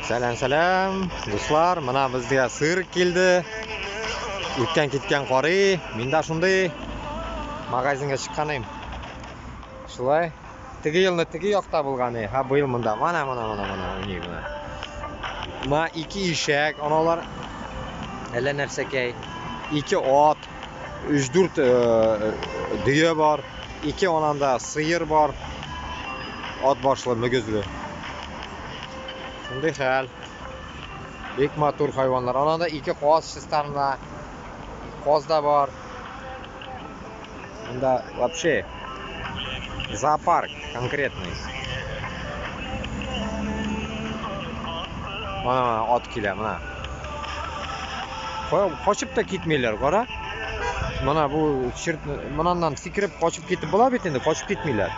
Salom do'stlar, mana bizga sir keldi. O'tgan ketgan qori, menda shunday magazinga chiqqanim. Shulay, tigi yilni tigi yoqda bo'lgani, ha bu yil bunda mana o'ynaydi mana. Ma 2 eshak, onalar hali narsakay, 2 ot, 3-4 diya bor, 2 onanda sıyır bor. Ot boshli muguzli. Shunday hal. Bek motor hayvonlar. Onanda 2 qo'z sistemda. Qozda bor. Bunda вообще зоопарк конкретный. Mana ot kelar, mana. Qochib da ketmaylar, qara. Mana bu shirt, bundan sikirib qochib ketib bo'ladi endi, qochib ketmaylar.